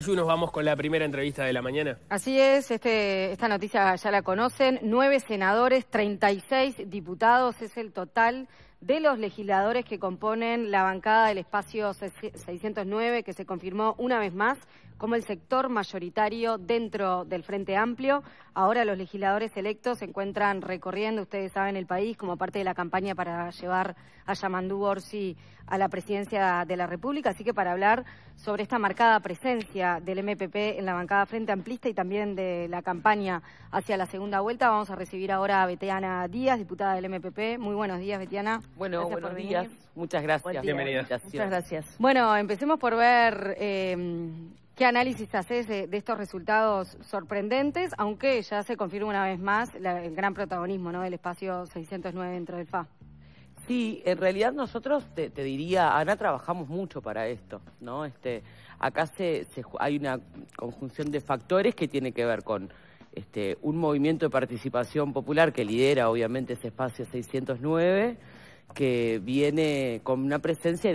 Yuyu, nos vamos con la primera entrevista de la mañana. Así es, esta noticia ya la conocen. 9 senadores, 36 diputados es el total de los legisladores que componen la bancada del espacio 609, que se confirmó una vez más como el sector mayoritario dentro del Frente Amplio. Ahora los legisladores electos se encuentran recorriendo, ustedes saben, el país como parte de la campaña para llevar a Yamandú Orsi a la presidencia de la República. Así que para hablar sobre esta marcada presencia del MPP en la bancada Frente Amplista y también de la campaña hacia la segunda vuelta, vamos a recibir ahora a Betiana Díaz, diputada del MPP. Muy buenos días, Betiana. Bueno, buenos días. Muchas gracias. Bienvenida. Muchas gracias. Bueno, empecemos por ver qué análisis haces de estos resultados sorprendentes, aunque ya se confirma una vez más el gran protagonismo, ¿no?, del espacio 609 dentro del FA. Sí, en realidad nosotros, te diría, Ana, trabajamos mucho para esto, ¿no? Acá hay una conjunción de factores que tiene que ver con un movimiento de participación popular que lidera, obviamente, ese espacio 609, que viene con una presencia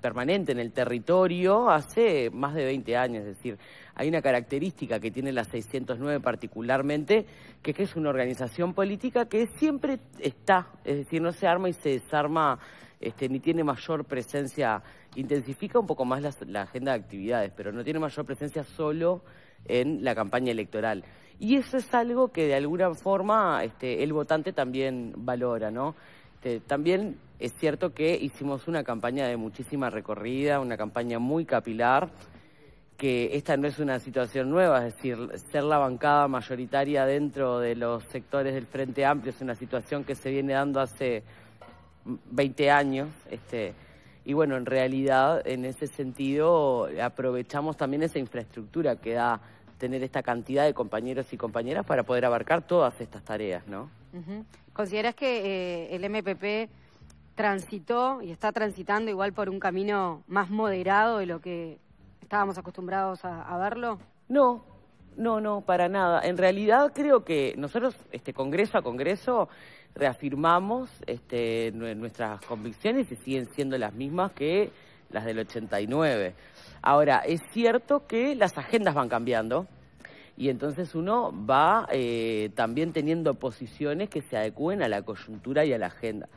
permanente en el territorio hace más de 20 años. Es decir, hay una característica que tiene la 609 particularmente, que es una organización política que siempre está, es decir, no se arma y se desarma, ni tiene mayor presencia, intensifica un poco más la agenda de actividades, pero no tiene mayor presencia solo en la campaña electoral. Y eso es algo que de alguna forma el votante también valora, ¿no? También es cierto que hicimos una campaña de muchísima recorrida, una campaña muy capilar, que esta no es una situación nueva, es decir, ser la bancada mayoritaria dentro de los sectores del Frente Amplio es una situación que se viene dando hace 20 años, y bueno, en realidad, en ese sentido, aprovechamos también esa infraestructura que da tener esta cantidad de compañeros y compañeras para poder abarcar todas estas tareas, ¿no? ¿Consideras que el MPP transitó y está transitando igual por un camino más moderado de lo que estábamos acostumbrados a verlo? No, para nada. En realidad creo que nosotros, congreso a congreso, reafirmamos nuestras convicciones y siguen siendo las mismas que las del 89. Ahora, es cierto que las agendas van cambiando y entonces uno va también teniendo posiciones que se adecúen a la coyuntura y a la agenda.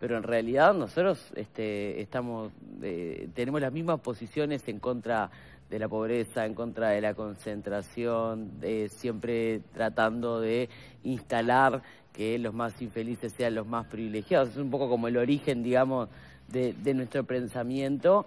Pero en realidad nosotros tenemos las mismas posiciones en contra de la pobreza, en contra de la concentración, siempre tratando de instalar que los más infelices sean los más privilegiados. Es un poco como el origen, digamos, de nuestro pensamiento.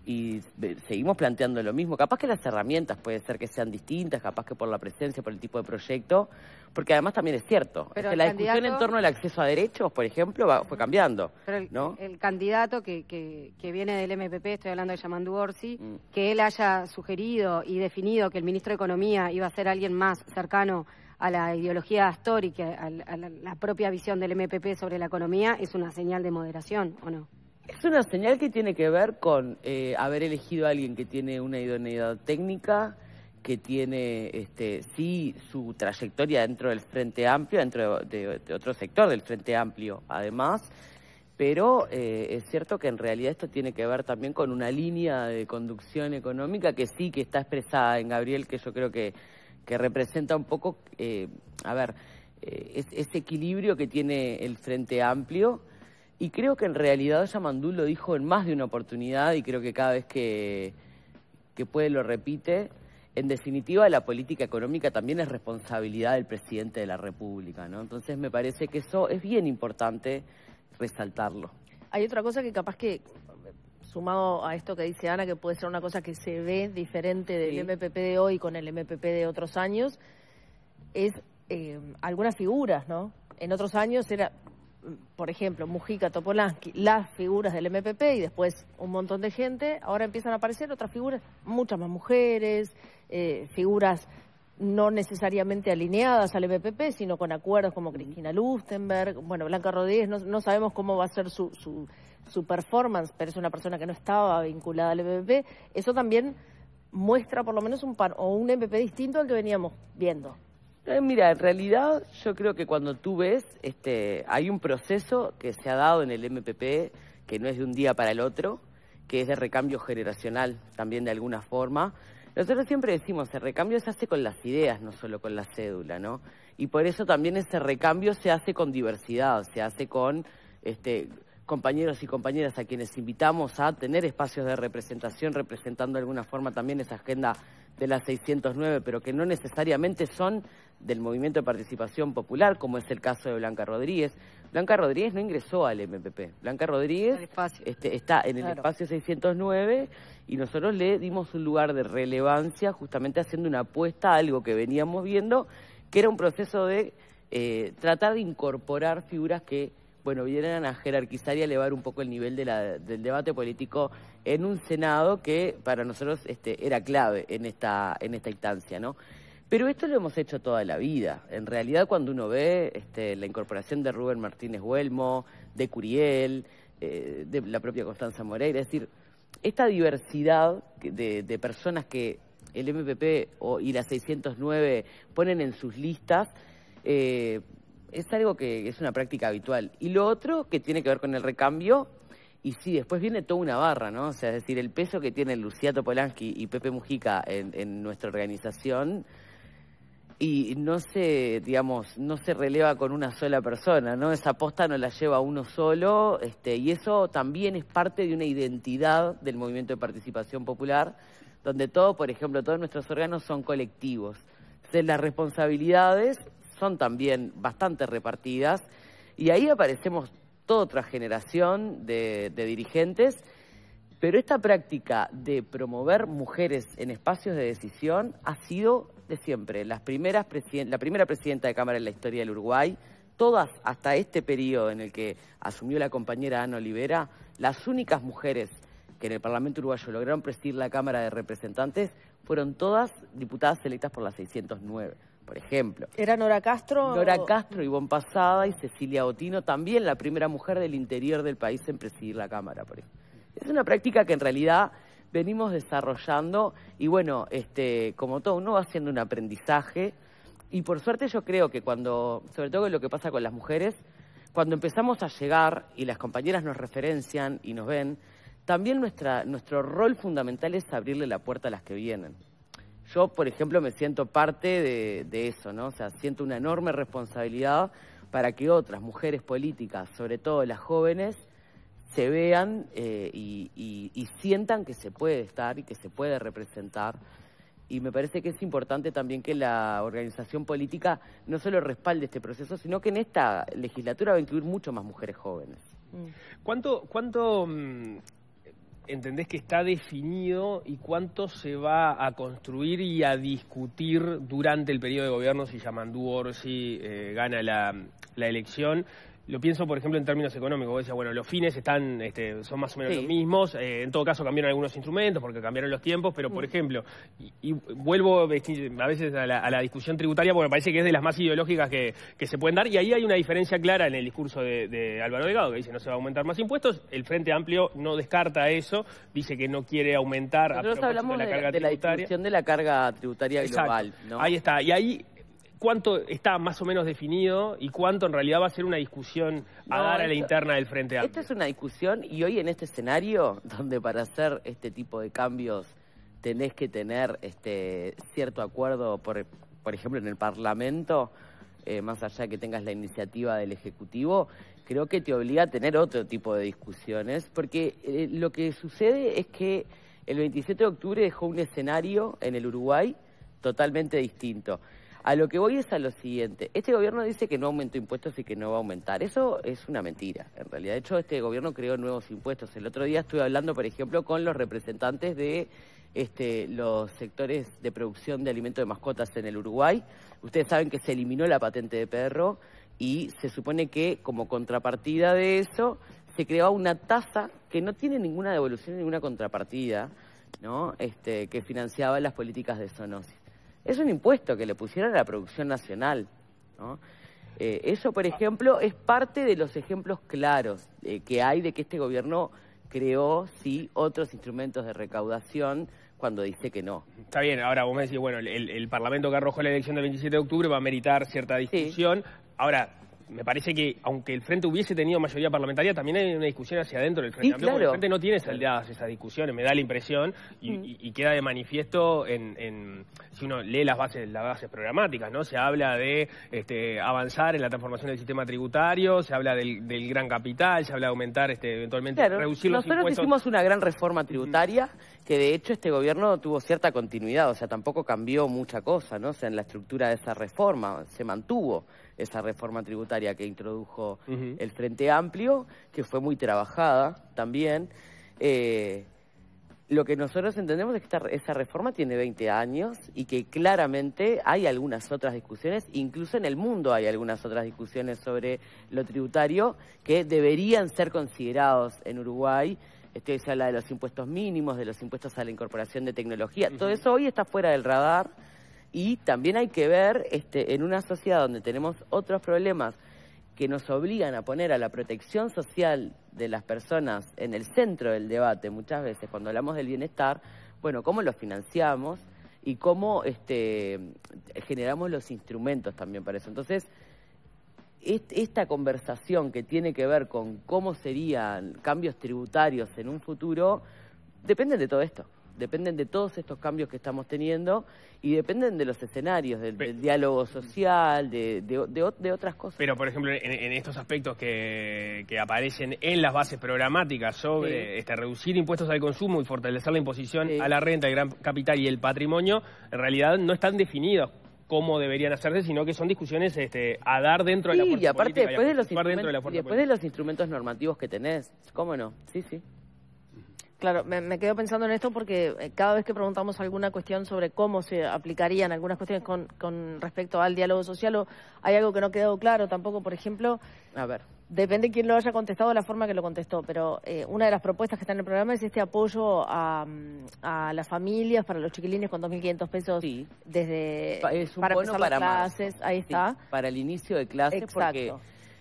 Y seguimos planteando lo mismo. Capaz que las herramientas puede ser que sean distintas, capaz que por la presencia, por el tipo de proyecto, porque además también es cierto, pero la discusión en torno al acceso a derechos, por ejemplo, fue cambiando. Pero ¿no? el candidato que viene del MPP, estoy hablando de Yamandú Orsi, que él haya sugerido y definido que el ministro de Economía iba a ser alguien más cercano a la ideología Astor y que a la propia visión del MPP sobre la economía, es una señal de moderación, ¿o no? Es una señal que tiene que ver con haber elegido a alguien que tiene una idoneidad técnica, que tiene, sí, su trayectoria dentro del Frente Amplio, dentro de otro sector del Frente Amplio, además, pero es cierto que en realidad esto tiene que ver también con una línea de conducción económica que sí, que está expresada en Gabriel, que yo creo que representa un poco, ese equilibrio que tiene el Frente Amplio. Y creo que en realidad Yamandú lo dijo en más de una oportunidad y creo que cada vez que puede lo repite. En definitiva, la política económica también es responsabilidad del presidente de la República, ¿no? Entonces me parece que eso es bien importante resaltarlo. Hay otra cosa que capaz que, sumado a esto que dice Ana, que puede ser una cosa que se ve diferente del MPP de hoy con el MPP de otros años, es algunas figuras, ¿no? En otros años era, por ejemplo, Mujica, Topolansky, las figuras del MPP y después un montón de gente. Ahora empiezan a aparecer otras figuras, muchas más mujeres, figuras no necesariamente alineadas al MPP, sino con acuerdos como Cristina Lustenberg, bueno, Blanca Rodríguez, no sabemos cómo va a ser su performance, pero es una persona que no estaba vinculada al MPP. Eso también muestra por lo menos un MPP distinto al que veníamos viendo. Mira, en realidad yo creo que cuando tú ves, hay un proceso que se ha dado en el MPP que no es de un día para el otro, que es de recambio generacional también de alguna forma. Nosotros siempre decimos, el recambio se hace con las ideas, no solo con la cédula, ¿no? Y por eso también ese recambio se hace con diversidad, se hace con compañeros y compañeras a quienes invitamos a tener espacios de representación, representando de alguna forma también esa agenda de la 609, pero que no necesariamente son del movimiento de participación popular, como es el caso de Blanca Rodríguez. Blanca Rodríguez no ingresó al MPP. Blanca Rodríguez está en el espacio 609 y nosotros le dimos un lugar de relevancia justamente haciendo una apuesta a algo que veníamos viendo, que era un proceso de tratar de incorporar figuras que vinieran a jerarquizar y a elevar un poco el nivel del debate político en un Senado que para nosotros era clave en esta instancia, ¿no? Pero esto lo hemos hecho toda la vida. En realidad, cuando uno ve la incorporación de Rubén Martínez Huelmo, de Curiel, de la propia Constanza Moreira, es decir, esta diversidad de personas que el MPP y la 609 ponen en sus listas, es algo que es una práctica habitual. Y lo otro que tiene que ver con el recambio, y sí, después viene toda una barra, ¿no? O sea, es decir, el peso que tienen Luciato Polansky y Pepe Mujica en nuestra organización, y no se releva con una sola persona, ¿no? Esa posta no la lleva uno solo, y eso también es parte de una identidad del movimiento de participación popular, donde por ejemplo, todos nuestros órganos son colectivos. Entonces, las responsabilidades son también bastante repartidas y ahí aparecemos toda otra generación de dirigentes, pero esta práctica de promover mujeres en espacios de decisión ha sido de siempre. La primera presidenta de Cámara en la historia del Uruguay, todas hasta este periodo en el que asumió la compañera Ana Olivera, las únicas mujeres que en el Parlamento uruguayo lograron presidir la Cámara de Representantes fueron todas diputadas electas por la 609. Por ejemplo. ¿Era Nora Castro? Nora Castro, Ivonne Pasada y Cecilia Botino, también la primera mujer del interior del país en presidir la Cámara. Por ejemplo. Es una práctica que en realidad venimos desarrollando y como todo, uno va haciendo un aprendizaje y por suerte yo creo que sobre todo lo que pasa con las mujeres, cuando empezamos a llegar y las compañeras nos referencian y nos ven, también nuestro rol fundamental es abrirle la puerta a las que vienen. Yo, por ejemplo, me siento parte de eso, ¿no? O sea, siento una enorme responsabilidad para que otras mujeres políticas, sobre todo las jóvenes, se vean y sientan que se puede estar y que se puede representar. Y me parece que es importante también que la organización política no solo respalde este proceso, sino que en esta legislatura va a incluir mucho más mujeres jóvenes. ¿Cuánto entendés que está definido y cuánto se va a construir y a discutir durante el periodo de gobierno si Yamandú Orsi gana la elección? Lo pienso, por ejemplo, en términos económicos. Vos decías, los fines son más o menos los mismos. En todo caso, cambiaron algunos instrumentos porque cambiaron los tiempos. Pero, por ejemplo, y vuelvo a veces a la discusión tributaria porque me parece que es de las más ideológicas que se pueden dar. Y ahí hay una diferencia clara en el discurso de Álvaro Delgado, que dice no se va a aumentar más impuestos. El Frente Amplio no descarta eso. Dice que no quiere aumentar Nosotros hablamos de la carga tributaria. De la discusión de la carga tributaria global, ¿no? Ahí está. Y ahí ¿cuánto está más o menos definido y cuánto en realidad va a ser una discusión a dar a la interna del Frente Amplio? Esta es una discusión y hoy en este escenario, donde para hacer este tipo de cambios tenés que tener cierto acuerdo, por ejemplo, en el Parlamento, más allá de que tengas la iniciativa del Ejecutivo, creo que te obliga a tener otro tipo de discusiones, porque lo que sucede es que el 27 de octubre dejó un escenario en el Uruguay totalmente distinto. A lo que voy es a lo siguiente. Este gobierno dice que no aumentó impuestos y que no va a aumentar. Eso es una mentira, en realidad. De hecho, este gobierno creó nuevos impuestos. El otro día estuve hablando, por ejemplo, con los representantes de los sectores de producción de alimentos de mascotas en el Uruguay. Ustedes saben que se eliminó la patente de perro y se supone que, como contrapartida de eso, se creó una tasa que no tiene ninguna devolución, ninguna contrapartida, ¿no? Que financiaba las políticas de zoonosis. Es un impuesto que le pusieron a la producción nacional, ¿no? Eso, por ejemplo, es parte de los ejemplos claros que hay de que este gobierno creó, sí, otros instrumentos de recaudación cuando dice que no. Está bien, ahora vos me decís, el Parlamento que arrojó la elección del 27 de octubre va a meritar cierta discusión. Sí. Ahora, me parece que, aunque el Frente hubiese tenido mayoría parlamentaria, también hay una discusión hacia adentro del Frente Amplio, porque el Frente no tiene saldadas esas discusiones, me da la impresión, y queda de manifiesto si uno lee las bases programáticas, ¿no? Se habla de avanzar en la transformación del sistema tributario, se habla del gran capital, se habla de aumentar, eventualmente, reducir los impuestos. Nosotros hicimos una gran reforma tributaria, que de hecho este gobierno tuvo cierta continuidad, o sea, tampoco cambió mucha cosa, ¿no? O sea, en la estructura de esa reforma se mantuvo esa reforma tributaria que introdujo el Frente Amplio, que fue muy trabajada también. Lo que nosotros entendemos es que esa reforma tiene 20 años y que claramente hay algunas otras discusiones, incluso en el mundo hay algunas otras discusiones sobre lo tributario que deberían ser considerados en Uruguay. Se habla de los impuestos mínimos, de los impuestos a la incorporación de tecnología. Todo eso hoy está fuera del radar. Y también hay que ver, en una sociedad donde tenemos otros problemas que nos obligan a poner a la protección social de las personas en el centro del debate, muchas veces cuando hablamos del bienestar, bueno, cómo lo financiamos y cómo generamos los instrumentos también para eso. Entonces, esta conversación que tiene que ver con cómo serían cambios tributarios en un futuro, dependen de todo esto. Dependen de todos estos cambios que estamos teniendo y dependen de los escenarios, del diálogo social, de otras cosas. Pero, por ejemplo, en estos aspectos que aparecen en las bases programáticas sobre reducir impuestos al consumo y fortalecer la imposición a la renta, el gran capital y el patrimonio, en realidad no están definidos cómo deberían hacerse, sino que son discusiones a dar dentro de la fuerza y aparte política. Después de los instrumentos normativos que tenés, ¿cómo no? Sí. Claro, me quedo pensando en esto porque cada vez que preguntamos alguna cuestión sobre cómo se aplicarían algunas cuestiones con respecto al diálogo social, o hay algo que no ha quedado claro tampoco, por ejemplo, a ver, depende de quién lo haya contestado de la forma que lo contestó, pero una de las propuestas que está en el programa es este apoyo a las familias, para los chiquilines con 2.500 pesos desde es un para bono empezar para las clases, ahí está. Sí, para el inicio de clases. Exacto. Porque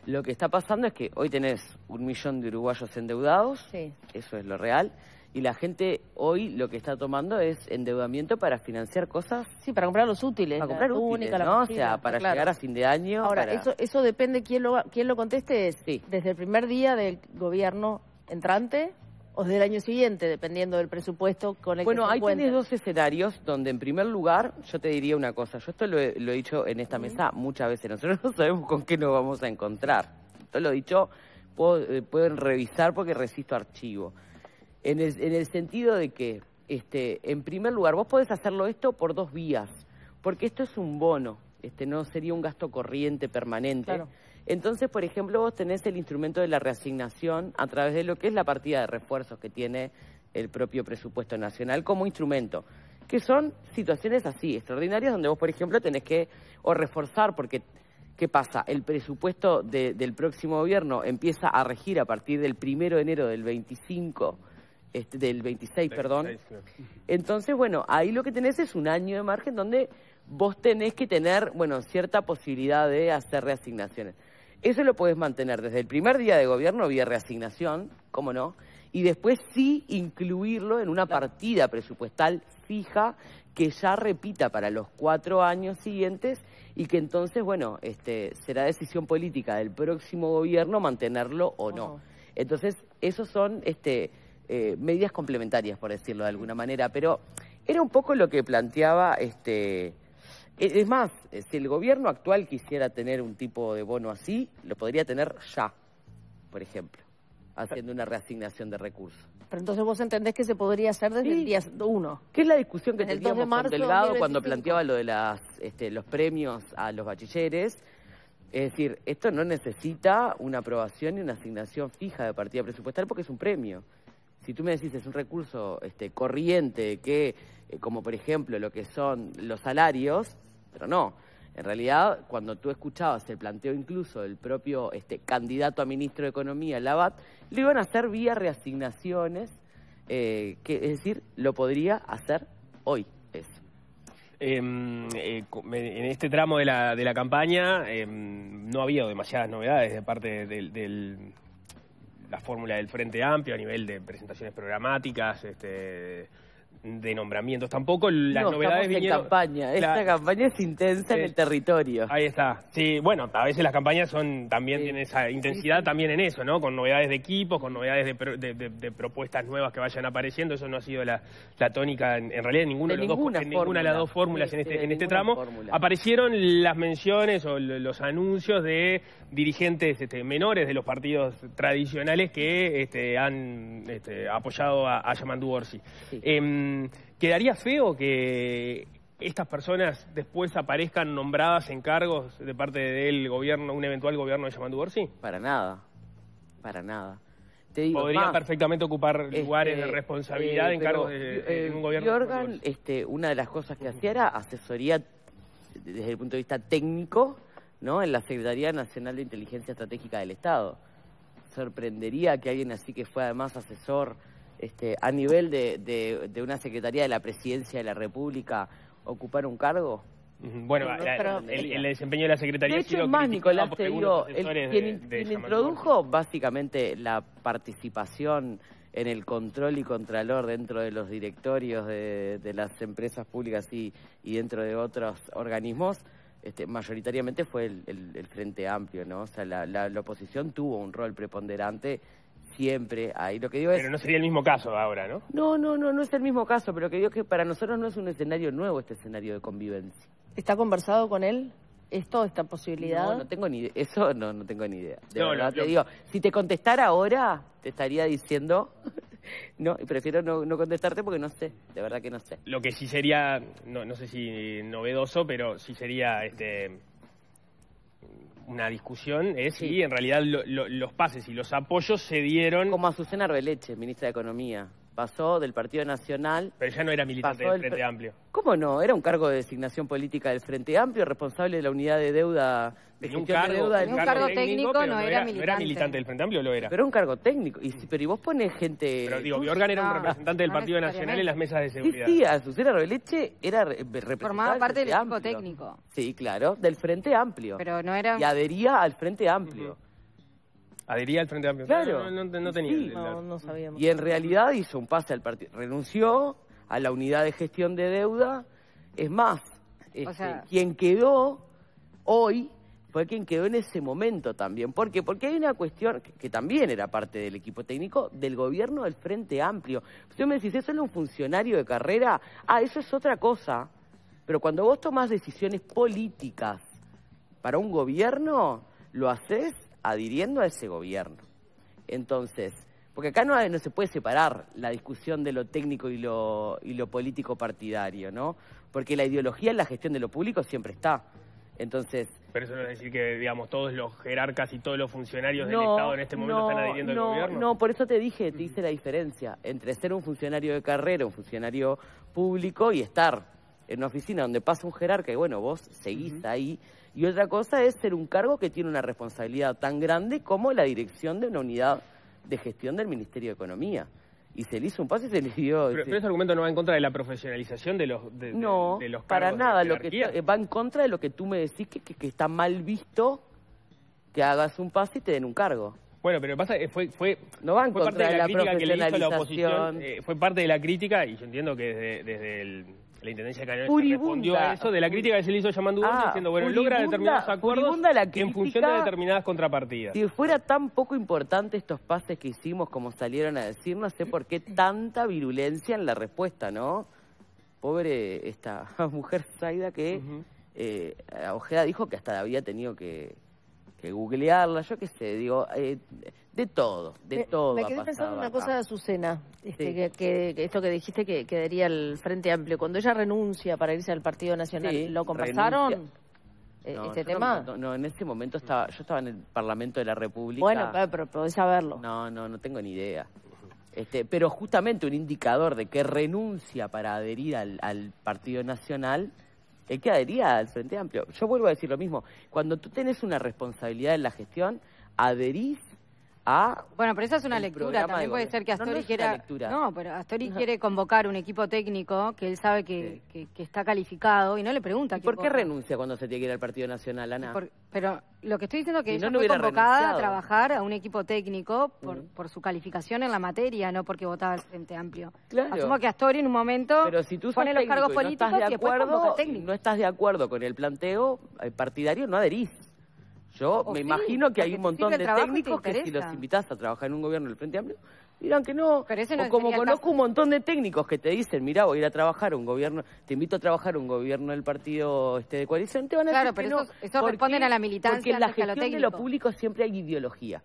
lo que está pasando es que hoy tenés 1 millón de uruguayos endeudados, eso es lo real, y la gente hoy lo que está tomando es endeudamiento para financiar cosas. Sí, para comprar los útiles, para comprar útiles, la ¿no? mochila, o sea, para llegar a fin de año. Ahora, eso depende quién lo conteste, desde el primer día del gobierno entrante o desde el año siguiente, dependiendo del presupuesto con el que se encuentre. Bueno, ahí tenés dos escenarios donde, en primer lugar, yo te diría una cosa. Yo esto lo he dicho en esta mesa muchas veces. Nosotros no sabemos con qué nos vamos a encontrar. Esto lo he dicho, pueden revisar porque resisto archivo. En el sentido de que, en primer lugar, vos podés hacerlo esto por 2 vías. Porque esto es un bono, no sería un gasto corriente permanente. Claro. Entonces, por ejemplo, vos tenés el instrumento de la reasignación a través de lo que es la partida de refuerzos que tiene el propio presupuesto nacional como instrumento, que son situaciones así, extraordinarias, donde vos, por ejemplo, tenés que reforzar, porque, ¿qué pasa? El presupuesto del próximo gobierno empieza a regir a partir del 1 de enero del 26, perdón. Entonces, bueno, ahí lo que tenés es un año de margen donde vos tenés que tener, cierta posibilidad de hacer reasignaciones. Eso lo podés mantener desde el primer día de gobierno vía reasignación, ¿cómo no? Y después sí incluirlo en una partida presupuestal fija que ya repita para los 4 años siguientes y que entonces, será decisión política del próximo gobierno mantenerlo o no. Entonces, esos son medidas complementarias, por decirlo de alguna manera, pero era un poco lo que planteaba es más, si el gobierno actual quisiera tener un tipo de bono así, lo podría tener ya, por ejemplo, haciendo una reasignación de recursos. Pero entonces vos entendés que se podría hacer desde el día 1. ¿Qué es la discusión que teníamos con Delgado 2025. cuando planteaba lo de los premios a los bachilleres? Es decir, esto no necesita una aprobación y una asignación fija de partida presupuestal porque es un premio. Si tú me decís es un recurso corriente que, como por ejemplo lo que son los salarios, pero no. En realidad, cuando tú escuchabas el planteo incluso del propio candidato a ministro de Economía, Labat, lo iban a hacer vía reasignaciones, que es decir, lo podría hacer hoy eso. En este tramo de la campaña no ha habido demasiadas novedades de parte de la fórmula del Frente Amplio a nivel de presentaciones programáticas, de nombramientos. Tampoco las novedades estamos en campaña. Esta campaña es intensa en el territorio. Ahí está. Sí, bueno, a veces las campañas también tienen esa intensidad también en eso, ¿no? Con novedades de equipos, con novedades de propuestas nuevas que vayan apareciendo. Eso no ha sido la tónica en realidad en ninguna de las dos fórmulas en este tramo. Aparecieron las menciones o los anuncios de dirigentes menores de los partidos tradicionales que han apoyado a Yamandu Orsi. Sí. ¿Quedaría feo que estas personas después aparezcan nombradas en cargos de parte del gobierno, un eventual gobierno de Yamandu Orsi? Para nada, para nada. Te digo, podrían perfectamente ocupar lugares de responsabilidad en cargos de un gobierno. Jorgan, una de las cosas que hacía era asesoría desde el punto de vista técnico, ¿no? En la Secretaría Nacional de Inteligencia Estratégica del Estado. Sorprendería que alguien así, que fue además asesor a nivel de una Secretaría de la Presidencia de la República, ocupar un cargo. Bueno, el desempeño de la Secretaría... De hecho, es más, Nicolás, te digo, quien introdujo básicamente la participación en el control y contralor dentro de los directorios de las empresas públicas y dentro de otros organismos, mayoritariamente fue el Frente Amplio, ¿no? O sea, la oposición tuvo un rol preponderante siempre ahí. Lo que digo pero no sería el mismo caso ahora, ¿no? No es el mismo caso, pero lo que digo es que para nosotros no es un escenario nuevo este escenario de convivencia. ¿Está conversado con él esta posibilidad? No tengo ni idea. Eso no tengo ni idea. De verdad te digo, si te contestara ahora, te estaría diciendo... No, prefiero no contestarte porque no sé, de verdad que no sé. Lo que sí sería, no sé si novedoso, pero sí sería una discusión es si en realidad los pases y los apoyos se dieron... Como Azucena Arbeleche, ministra de Economía. Pasó del Partido Nacional... Pero ya no era militante del Frente Amplio. ¿Cómo no? Era un cargo de designación política del Frente Amplio, responsable de la unidad de deuda... un cargo técnico, no era militante. ¿No era militante del Frente Amplio o lo era? Pero un cargo técnico. Pero vos pones gente... Pero digo, Jorgan era un representante del Partido Nacional en las mesas de seguridad. Sí, Azucena Arbeleche era representante formaba parte del equipo técnico. Sí, claro, del Frente Amplio. Pero no era... Y adhería al Frente Amplio. Adhería al Frente Amplio. Claro. No tenía. Sí. No sabíamos. Y en realidad hizo un pase al partido. Renunció a la unidad de gestión de deuda. Es más, quien quedó hoy fue quien quedó en ese momento también. ¿Por qué? Porque hay una cuestión que también era parte del equipo técnico del gobierno del Frente Amplio. Usted me decís, ¿eso es un funcionario de carrera? Eso es otra cosa. Pero cuando vos tomás decisiones políticas para un gobierno, lo haces adhiriendo a ese gobierno. Entonces, porque acá no se puede separar la discusión de lo técnico y lo político partidario, ¿no? Porque la ideología en la gestión de lo público siempre está. Entonces... Pero eso no es decir que, digamos, todos los jerarcas y todos los funcionarios del Estado en este momento están adhiriendo al gobierno. No, por eso te hice la diferencia entre ser un funcionario de carrera, un funcionario público y estar en una oficina donde pasa un jerarca y, bueno, vos seguís ahí. Y otra cosa es ser un cargo que tiene una responsabilidad tan grande como la dirección de una unidad de gestión del Ministerio de Economía. Y se le hizo un pase y se le dio... Pero ese argumento no va en contra de la profesionalización de los No, de los para nada. Lo que va en contra de lo que tú me decís que está mal visto que hagas un pase y te den un cargo. Bueno, pero pasa que fue no va en parte contra de la crítica que le hizo la oposición. Fue parte de la crítica, y yo entiendo que desde la Intendencia de Canelones respondió a eso, de la crítica que se le hizo Yamandu Orsi, diciendo, bueno, logra determinados acuerdos en función de determinadas contrapartidas. Si fuera tan poco importante estos pases que hicimos como salieron a decir, no sé por qué tanta virulencia en la respuesta, ¿no? Pobre esta mujer Zaida que Ojeda dijo que hasta había tenido que googlearla, yo qué sé, digo, de todo. Me quedé pensando en una cosa de Azucena, que esto que dijiste que quedaría el Frente Amplio. Cuando ella renuncia para irse al Partido Nacional, ¿lo conversaron? ¿Este tema? No, en ese momento yo estaba en el Parlamento de la República. Bueno, pero podés saberlo. No tengo ni idea. Pero justamente un indicador de que renuncia para adherir al Partido Nacional, el que adhería al Frente Amplio. Yo vuelvo a decir lo mismo. Cuando tú tenés una responsabilidad en la gestión, adherís a... Bueno, pero esa es una el lectura. programa También de puede gobierno. ser que No, Astori es una quiera... lectura. No, pero Astori quiere convocar un equipo técnico que él sabe que está calificado y no le pregunta. ¿Por qué renuncia cuando se tiene que ir al Partido Nacional, Ana? Pero lo que estoy diciendo es que Si ella no, no fue hubiera convocada renunciado. a trabajar a un equipo técnico por su calificación en la materia, no porque votaba el Frente Amplio. Claro. Asumo que Astori en un momento Pero si tú sos pone los técnico cargos y no políticos estás de y después convoca acuerdo, al técnico. no estás de acuerdo con el planteo partidario, no adherís. Yo O me sí, imagino que hay porque un te montón sirve el de trabajo y te técnicos que si interesa. los invitás a trabajar en un gobierno del Frente Amplio, dirán que no. Pero ese no o como sería el conozco caso. un montón de técnicos que te dicen, mirá, voy a ir a trabajar a un gobierno, te invito a trabajar a un gobierno del partido de coalición, te van a Claro, decir que pero no. eso ¿Por responden qué? a la militancia Porque en la antes que a lo gestión de lo técnico. público siempre hay ideología.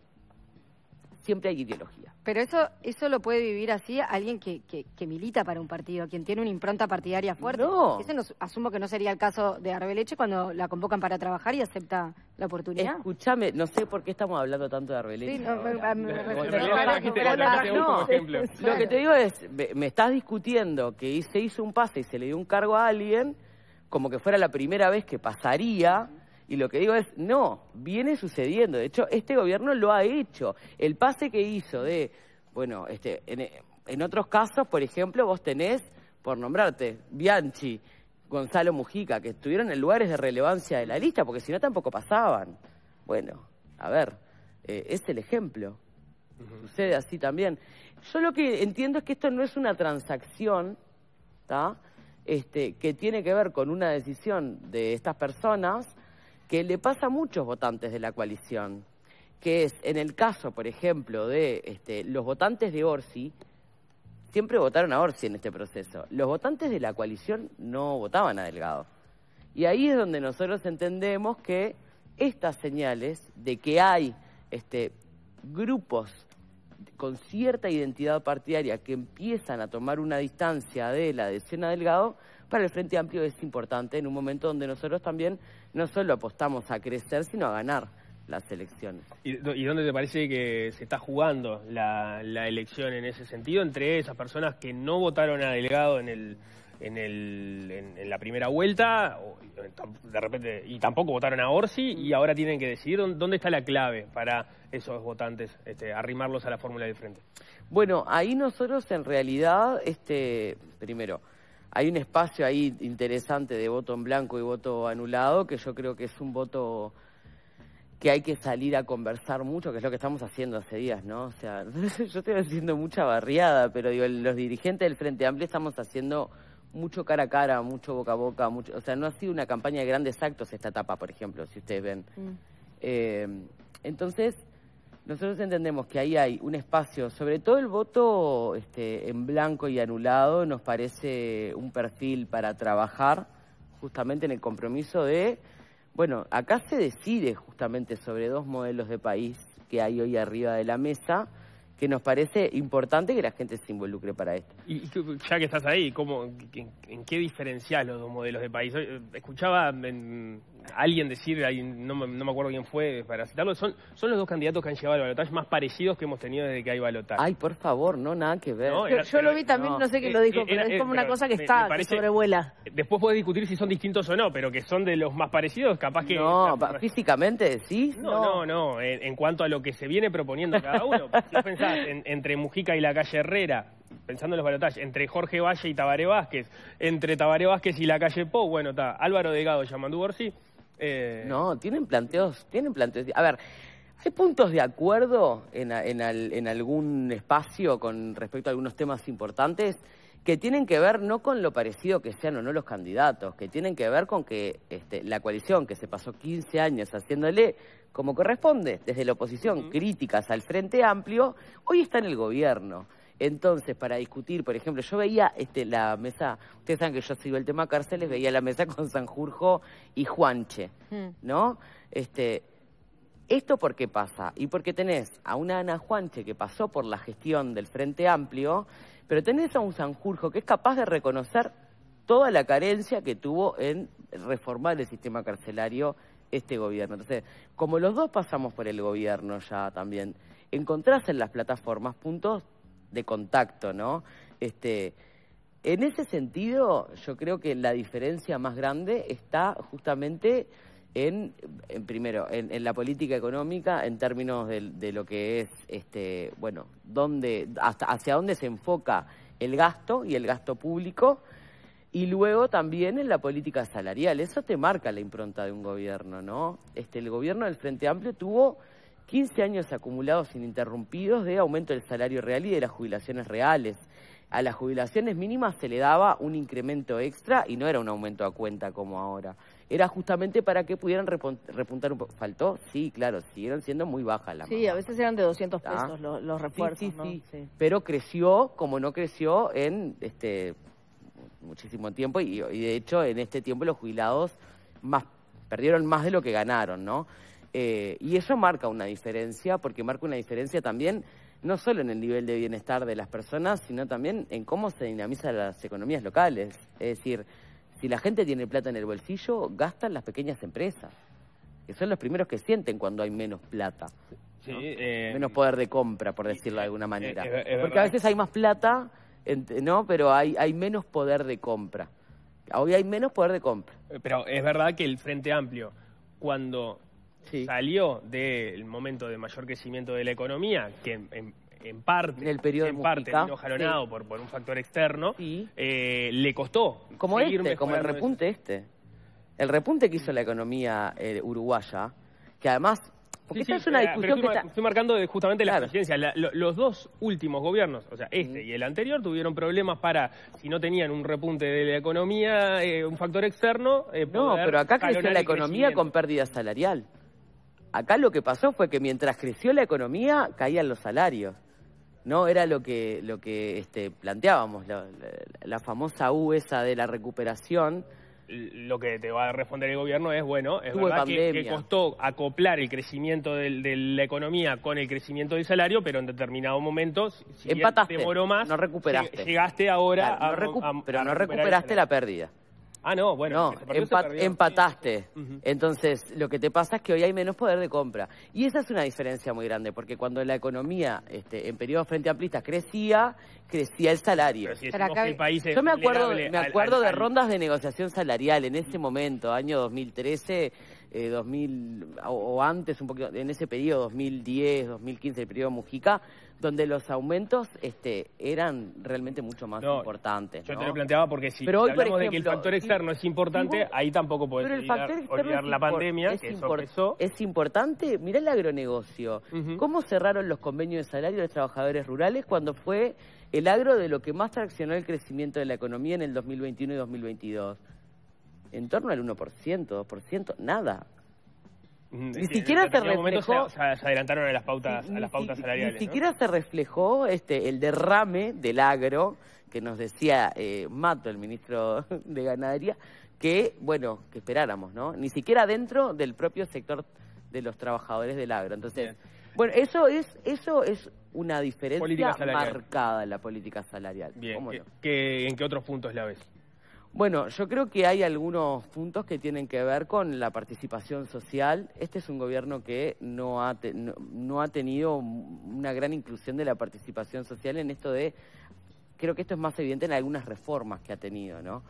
Siempre hay ideología. Pero eso lo puede vivir así alguien que milita para un partido, quien tiene una impronta partidaria fuerte. No. Ese asumo que no sería el caso de Arbeleche cuando la convocan para trabajar y acepta la oportunidad. Escúchame, no sé por qué estamos hablando tanto de Arbeleche. Sí, no, ahora. me En refiero realidad a- trajiste vos como ejemplo. Lo que te digo es, me estás discutiendo que se hizo un pase y se le dio un cargo a alguien, como que fuera la primera vez que pasaría, y lo que digo es, no, viene sucediendo. De hecho, este gobierno lo ha hecho. El pase que hizo de, bueno, en otros casos, por ejemplo, vos tenés, por nombrarte, Bianchi, Gonzalo Mujica, que estuvieron en lugares de relevancia de la lista, porque si no tampoco pasaban. Bueno, a ver, es el ejemplo. Sucede así también. Yo lo que entiendo es que esto no es una transacción, ¿tá? Que tiene que ver con una decisión de estas personas que le pasa a muchos votantes de la coalición, que es, en el caso, por ejemplo, de los votantes de Orsi, siempre votaron a Orsi en este proceso. Los votantes de la coalición no votaban a Delgado. Y ahí es donde nosotros entendemos que estas señales de que hay grupos con cierta identidad partidaria que empiezan a tomar una distancia de la adhesión a Delgado, para el Frente Amplio es importante en un momento donde nosotros también no solo apostamos a crecer, sino a ganar las elecciones. ¿Y dónde te parece que se está jugando la elección en ese sentido? Entre esas personas que no votaron a Delgado en la primera vuelta, de repente, y tampoco votaron a Orsi, y ahora tienen que decidir dónde está la clave para esos votantes, arrimarlos a la fórmula del Frente. Bueno, ahí nosotros en realidad, primero, hay un espacio ahí interesante de voto en blanco y voto anulado, que yo creo que es un voto que hay que salir a conversar mucho, que es lo que estamos haciendo hace días, ¿no? O sea, yo estoy haciendo mucha barriada, pero digo, los dirigentes del Frente Amplio estamos haciendo mucho cara a cara, mucho boca a boca, mucho, o sea, no ha sido una campaña de grandes actos esta etapa, por ejemplo, si ustedes ven. Entonces, nosotros entendemos que ahí hay un espacio, sobre todo el voto en blanco y anulado, nos parece un perfil para trabajar justamente en el compromiso de, bueno, acá se decide justamente sobre dos modelos de país que hay hoy arriba de la mesa, que nos parece importante que la gente se involucre para esto. Y ya que estás ahí, ¿en qué diferenciás los dos modelos de país? Escuchaba a alguien decir, no me acuerdo quién fue para citarlo, son los dos candidatos que han llegado al balotaje más parecidos que hemos tenido desde que hay balotaje. Ay, por favor, no, nada que ver. No, Yo lo vi también, no sé quién lo dijo, pero es como una cosa que está, que parece, sobrevuela. Después podés discutir si son distintos o no, pero que son de los más parecidos, capaz que... No, físicamente decís. No, en cuanto a lo que se viene proponiendo cada uno. Si vos pensás entre Mujica y la calle Herrera, pensando en los balotajes, entre Jorge Valle y Tabaré Vázquez, entre Tabaré Vázquez y la calle Pou, bueno, está Álvaro Delgado, Yamandu Orsi. No, tienen planteos. A ver, hay puntos de acuerdo en algún espacio con respecto a algunos temas importantes que tienen que ver no con lo parecido que sean o no los candidatos, que tienen que ver con que la coalición que se pasó 15 años haciéndole como corresponde, desde la oposición, críticas al Frente Amplio, hoy está en el gobierno. Entonces, para discutir, por ejemplo, yo veía la mesa, ustedes saben que yo sigo el tema cárceles, veía la mesa con Sanjurjo y Juanche, ¿no? ¿Esto por qué pasa? Y porque tenés a una Ana Juanche que pasó por la gestión del Frente Amplio, pero tenés a un Sanjurjo que es capaz de reconocer toda la carencia que tuvo en reformar el sistema carcelario este gobierno. Entonces, como los dos pasamos por el gobierno ya también, encontrás en las plataformas puntos de contacto, ¿no? En ese sentido, yo creo que la diferencia más grande está justamente primero, en la política económica, en términos de lo que es, bueno, hacia dónde se enfoca el gasto y el gasto público, y luego también en la política salarial. Eso te marca la impronta de un gobierno, ¿no? El gobierno del Frente Amplio tuvo 15 años acumulados ininterrumpidos de aumento del salario real y de las jubilaciones reales. A las jubilaciones mínimas se le daba un incremento extra y no era un aumento a cuenta como ahora. Era justamente para que pudieran repuntar un poco. ¿Faltó? Sí, claro, siguieron siendo muy bajas las Sí, a veces eran de 200 pesos los refuerzos, sí, ¿no? sí. Sí. Pero creció como no creció en muchísimo tiempo y de hecho en este tiempo los jubilados perdieron más de lo que ganaron, ¿no? Y eso marca una diferencia, porque marca una diferencia también no solo en el nivel de bienestar de las personas, sino también en cómo se dinamizan las economías locales. Es decir, si la gente tiene plata en el bolsillo, gastan las pequeñas empresas, que son los primeros que sienten cuando hay menos plata, Sí, ¿no? Menos poder de compra, por decirlo de alguna manera. Porque a veces hay más plata, ¿no? Pero hay menos poder de compra. Hoy hay menos poder de compra. Pero es verdad que el Frente Amplio, cuando Sí. salió del momento de mayor crecimiento de la economía, que en parte, En el periodo de Mujica, vino jalonado sí. por un factor externo, Sí. le costó Como seguir como el mejorando repunte El repunte que hizo la economía uruguaya, que además... Porque esta es una discusión pero estoy marcando justamente las Claro. coincidencias. Los dos últimos gobiernos, o sea, y el anterior, tuvieron problemas para, si no tenían un repunte de la economía, un factor externo, No, poder pero acá creció jalonar la el economía crecimiento. con pérdida salarial. Acá lo que pasó fue que mientras creció la economía, caían los salarios. No era lo que planteábamos, la famosa U esa de la recuperación. Lo que te va a responder el gobierno es, bueno, es Tuvo verdad que pandemia. costó acoplar el crecimiento de la economía con el crecimiento del salario, pero en determinado momento, si bien Empataste, demoró más, no recuperaste. Llegaste ahora Claro, pero no recuperar el recuperaste la salario. pérdida. Ah, no, bueno. No, que se perdió, se perdió. empataste. Ujú. Entonces, lo que te pasa es que hoy hay menos poder de compra. Y esa es una diferencia muy grande, porque cuando la economía en periodos frente amplistas crecía el salario. Pero si Pero decimos acá- que el país es Yo me acuerdo vulnerable de al- rondas de negociación salarial en ese momento, año 2013, 2000 o antes, un poquito, en ese periodo, 2010, 2015, el periodo Mujica, donde los aumentos eran realmente mucho más importantes. Yo ¿no? te lo planteaba porque si Pero hoy, por hablamos de que el ejemplo, factor externo es importante, ahí tampoco podés Pero el factor externo olvidar la pandemia, que eso empezó. es importante. Mirá el agronegocio. Ujú. ¿Cómo cerraron los convenios de salario de los trabajadores rurales cuando fue el agro de lo que más traccionó el crecimiento de la economía en el 2021 y 2022? En torno al 1%, 2%, nada. Ni siquiera en determinado se reflejó- momento se adelantaron a las pautas, salariales. Ni siquiera se reflejó el derrame del agro que nos decía Mato, el ministro de Ganadería, que esperáramos, ¿no? Ni siquiera dentro del propio sector de los trabajadores del agro. Entonces, bueno, eso es una diferencia Política salarial. marcada en la política salarial. Bien, ¿Cómo no? ¿en qué otros puntos la ves? Bueno, yo creo que hay algunos puntos que tienen que ver con la participación social. Este es un gobierno que no ha tenido una gran inclusión de la participación social en esto creo que esto es más evidente en algunas reformas que ha tenido, ¿no?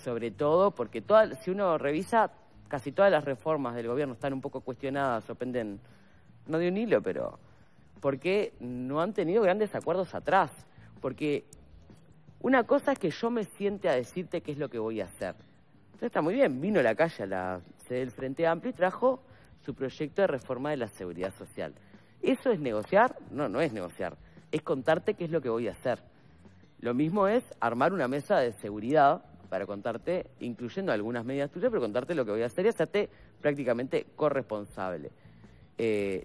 Sobre todo porque si uno revisa, casi todas las reformas del gobierno están un poco cuestionadas o penden, no de un hilo, pero porque no han tenido grandes acuerdos atrás. Porque una cosa es que yo me siente a decirte qué es lo que voy a hacer. Entonces está muy bien, vino a la calle a la sede del Frente Amplio y trajo su proyecto de reforma de la seguridad social. ¿Eso es negociar? No, no es negociar. Es contarte qué es lo que voy a hacer. Lo mismo es armar una mesa de seguridad para contarte, incluyendo algunas medidas tuyas, pero contarte lo que voy a hacer y hacerte prácticamente corresponsable.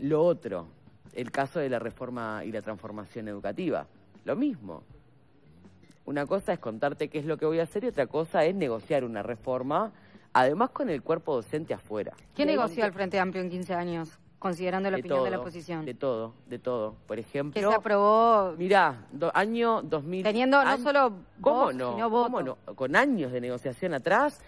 Lo otro, el caso de la reforma y la transformación educativa. Lo mismo. Una cosa es contarte qué es lo que voy a hacer y otra cosa es negociar una reforma, además con el cuerpo docente afuera. ¿Qué negoció el Frente Amplio en 15 años, considerando la opinión de la oposición? De todo. Por ejemplo... Que se aprobó... Mirá, año 2000... Teniendo no solo ¿Cómo voz, no? sino voto. ¿Cómo no? Con años de negociación atrás,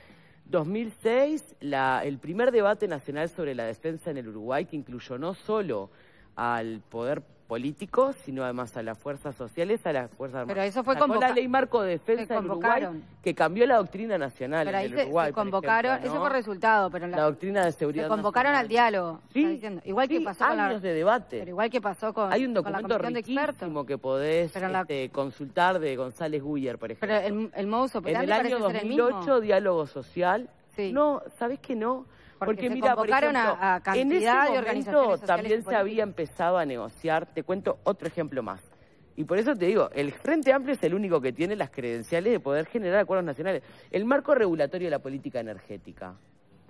2006, el primer debate nacional sobre la defensa en el Uruguay, que incluyó no solo al poder políticos, sino además a las fuerzas sociales, a las fuerzas armadas. Pero eso fue con la ley marco de defensa del Uruguay, que cambió la doctrina nacional pero ahí en el Uruguay, se convocaron, ejemplo, ¿no? eso fue resultado, pero la doctrina de seguridad se convocaron nacional. al diálogo. Sí, igual que pasó con años de debate. Pero igual que pasó con hay un con la documento comisión de expertos. riquísimo que podés consultar de González Guyer, por ejemplo. Pero el modus operandi en el año parece ser el 2008, mismo. diálogo social. Sí. No, ¿sabés que no? Porque se mira, por convocaron ejemplo, a cantidad en ese de momento organizaciones sociales también y se había políticas. empezado a negociar. Te cuento otro ejemplo más. Y por eso te digo, el Frente Amplio es el único que tiene las credenciales de poder generar acuerdos nacionales. El marco regulatorio de la política energética,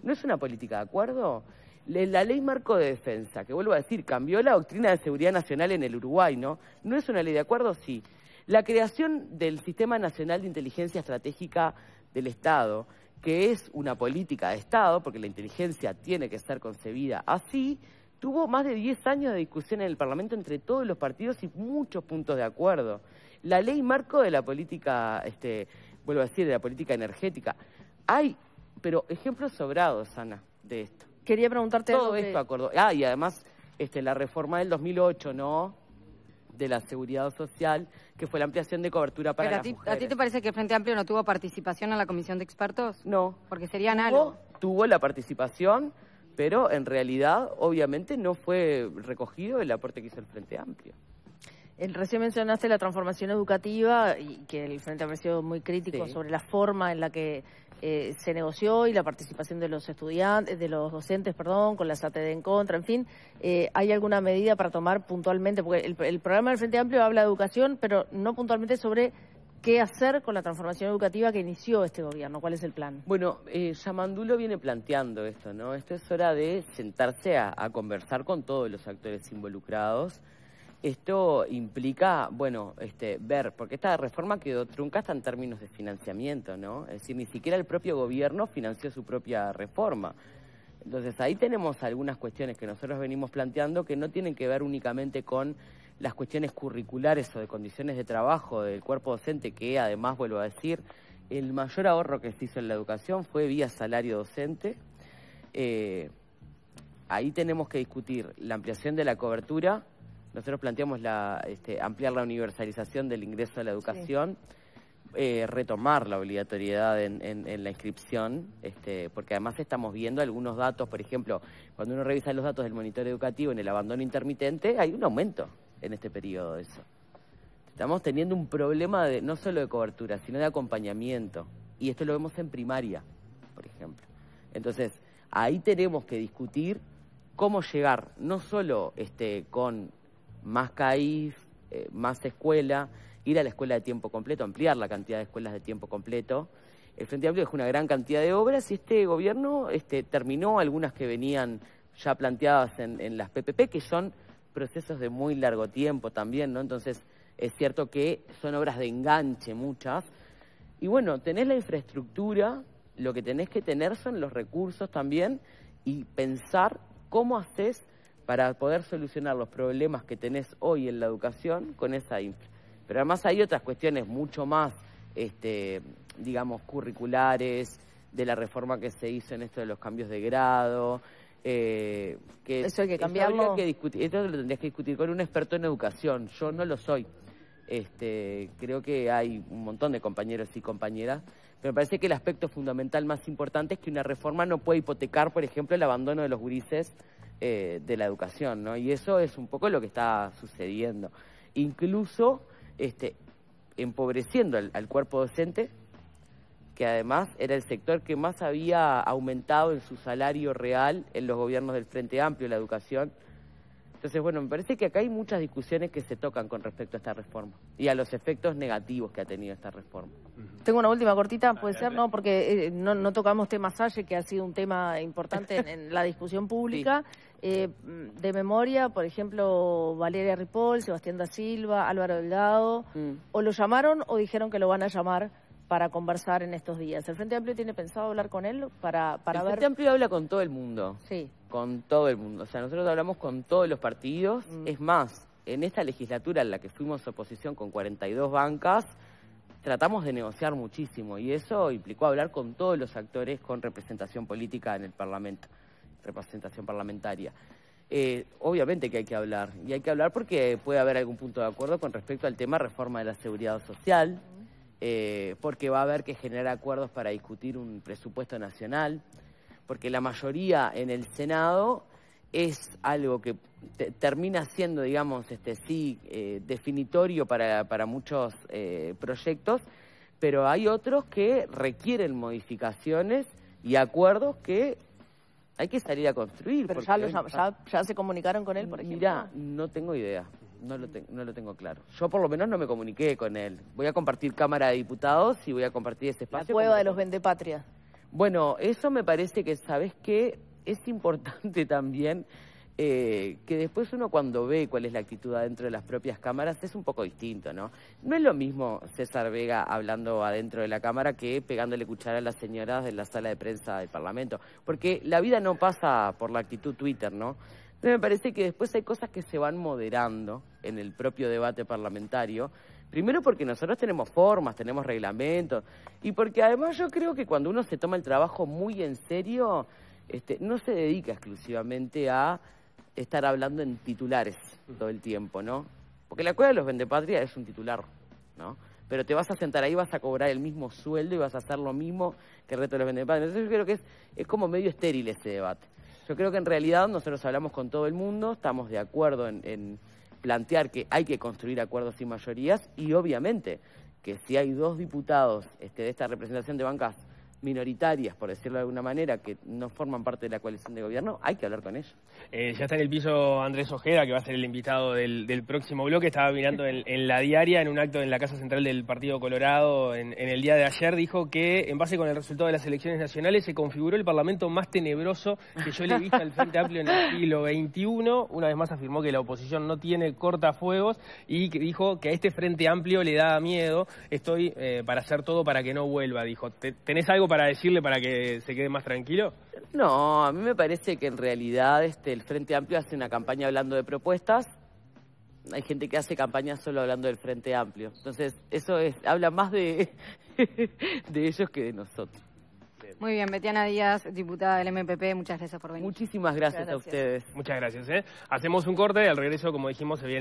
¿no es una política de acuerdo? La ley marco de defensa, que vuelvo a decir, cambió la doctrina de seguridad nacional en el Uruguay, ¿no? ¿No es una ley de acuerdo? Sí. La creación del Sistema Nacional de Inteligencia Estratégica del Estado, que es una política de Estado, porque la inteligencia tiene que ser concebida así, tuvo más de 10 años de discusión en el Parlamento entre todos los partidos y muchos puntos de acuerdo. La ley marco de la política, vuelvo a decir, de la política energética. Hay, pero ejemplos sobrados, Ana, de esto. Quería preguntarte... Todo esto acordó. Ah, y además la reforma del 2008, ¿no?, de la seguridad social, que fue la ampliación de cobertura para las mujeres. ¿A ti te parece que el Frente Amplio no tuvo participación en la comisión de expertos? No. Porque serían algo. Tuvo la participación, pero en realidad, obviamente, no fue recogido el aporte que hizo el Frente Amplio. Recién mencionaste la transformación educativa y que el Frente ha sido muy crítico sobre la forma en la que se negoció y la participación de los estudiantes, de los docentes, perdón, con la SATD en contra, en fin. ¿Hay alguna medida para tomar puntualmente? Porque el programa del Frente Amplio habla de educación, pero no puntualmente sobre qué hacer con la transformación educativa que inició este gobierno. ¿Cuál es el plan? Bueno, Yamandulo viene planteando esto, ¿no? Esto es hora de sentarse a conversar con todos los actores involucrados. Esto implica, bueno, ver, porque esta reforma quedó trunca hasta en términos de financiamiento, ¿no? Es decir, ni siquiera el propio gobierno financió su propia reforma. Entonces, ahí tenemos algunas cuestiones que nosotros venimos planteando que no tienen que ver únicamente con las cuestiones curriculares o de condiciones de trabajo del cuerpo docente, que además, vuelvo a decir, el mayor ahorro que se hizo en la educación fue vía salario docente. Ahí tenemos que discutir la ampliación de la cobertura. Nosotros planteamos ampliar la universalización del ingreso a la educación, retomar la obligatoriedad en la inscripción, porque además estamos viendo algunos datos, por ejemplo, cuando uno revisa los datos del monitor educativo en el abandono intermitente, hay un aumento en este periodo de eso. Estamos teniendo un problema no solo de cobertura, sino de acompañamiento, y esto lo vemos en primaria, por ejemplo. Entonces, ahí tenemos que discutir cómo llegar, no solo con más CAIF, más escuela, ir a la escuela de tiempo completo, ampliar la cantidad de escuelas de tiempo completo. El Frente Amplio dejó una gran cantidad de obras y este gobierno terminó algunas que venían ya planteadas en las PPP, que son procesos de muy largo tiempo también, ¿no? Entonces, es cierto que son obras de enganche muchas. Y bueno, tenés la infraestructura, lo que tenés que tener son los recursos también y pensar cómo haces para poder solucionar los problemas que tenés hoy en la educación con esa infra. Pero además hay otras cuestiones mucho más, digamos, curriculares, de la reforma que se hizo en esto de los cambios de grado, que eso hay que cambiarlo. Esto lo tendrías que discutir con un experto en educación. Yo no lo soy. Creo que hay un montón de compañeros y compañeras, pero me parece que el aspecto fundamental más importante es que una reforma no puede hipotecar, por ejemplo, el abandono de los gurises de la educación, ¿no? Y eso es un poco lo que está sucediendo. Incluso empobreciendo al cuerpo docente, que además era el sector que más había aumentado en su salario real en los gobiernos del Frente Amplio, la educación. Entonces, bueno, me parece que acá hay muchas discusiones que se tocan con respecto a esta reforma y a los efectos negativos que ha tenido esta reforma. Tengo una última cortita, puede ser, ¿no? Porque no tocamos tema Salle, que ha sido un tema importante en la discusión pública. Sí. De memoria, por ejemplo, Valeria Ripoll, Sebastián da Silva, Álvaro Delgado, o lo llamaron o dijeron que lo van a llamar para conversar en estos días. ¿El Frente Amplio tiene pensado hablar con él para ver...? El Frente Amplio habla con todo el mundo. Sí. Con todo el mundo. O sea, nosotros hablamos con todos los partidos. Es más, en esta legislatura en la que fuimos oposición con 42 bancas, tratamos de negociar muchísimo y eso implicó hablar con todos los actores con representación política en el Parlamento, representación parlamentaria. Obviamente que hay que hablar, y hay que hablar porque puede haber algún punto de acuerdo con respecto al tema reforma de la seguridad social, porque va a haber que generar acuerdos para discutir un presupuesto nacional, porque la mayoría en el Senado es algo que termina siendo, digamos, definitorio para muchos proyectos, pero hay otros que requieren modificaciones y acuerdos que hay que salir a construir. ¿Pero ya se comunicaron con él, por ejemplo? Mirá, no tengo idea, no lo tengo claro. Yo por lo menos no me comuniqué con él. Voy a compartir Cámara de Diputados y voy a compartir ese espacio. La cueva de los vendepatrias. Bueno, eso me parece que, ¿sabés qué? Es importante también que después uno cuando ve cuál es la actitud adentro de las propias cámaras es un poco distinto, ¿no? No es lo mismo César Vega hablando adentro de la cámara que pegándole cuchara a las señoras de la sala de prensa del Parlamento, porque la vida no pasa por la actitud Twitter, ¿no? Entonces me parece que después hay cosas que se van moderando en el propio debate parlamentario. Primero porque nosotros tenemos formas, tenemos reglamentos, y porque además yo creo que cuando uno se toma el trabajo muy en serio, no se dedica exclusivamente a estar hablando en titulares todo el tiempo, ¿no? Porque la cueva de los vendepatrias es un titular, ¿no? Pero te vas a sentar ahí, vas a cobrar el mismo sueldo y vas a hacer lo mismo que el resto de los vendepatrias. Entonces yo creo que es como medio estéril ese debate. Yo creo que en realidad nosotros hablamos con todo el mundo, estamos de acuerdo en plantear que hay que construir acuerdos y mayorías, y obviamente que si hay 2 diputados de esta representación de bancas minoritarias, por decirlo de alguna manera, que no forman parte de la coalición de gobierno, hay que hablar con ellos. Ya está en el piso Andrés Ojeda, que va a ser el invitado del próximo bloque. Estaba mirando en la diaria, en un acto en la Casa Central del Partido Colorado en el día de ayer, dijo que en base con el resultado de las elecciones nacionales se configuró el parlamento más tenebroso que yo le he visto al Frente Amplio en el siglo XXI. Una vez más afirmó que la oposición no tiene cortafuegos y que dijo que a este Frente Amplio le da miedo. Estoy para hacer todo para que no vuelva, dijo. ¿Tenés algo para decirle para que se quede más tranquilo? No, a mí me parece que en realidad el Frente Amplio hace una campaña hablando de propuestas. Hay gente que hace campaña solo hablando del Frente Amplio. Entonces, eso habla más de ellos que de nosotros. Muy bien, Betiana Díaz, diputada del MPP, muchas gracias por venir. Muchísimas gracias a ustedes. Muchas gracias. Hacemos un corte, al regreso, como dijimos, se viene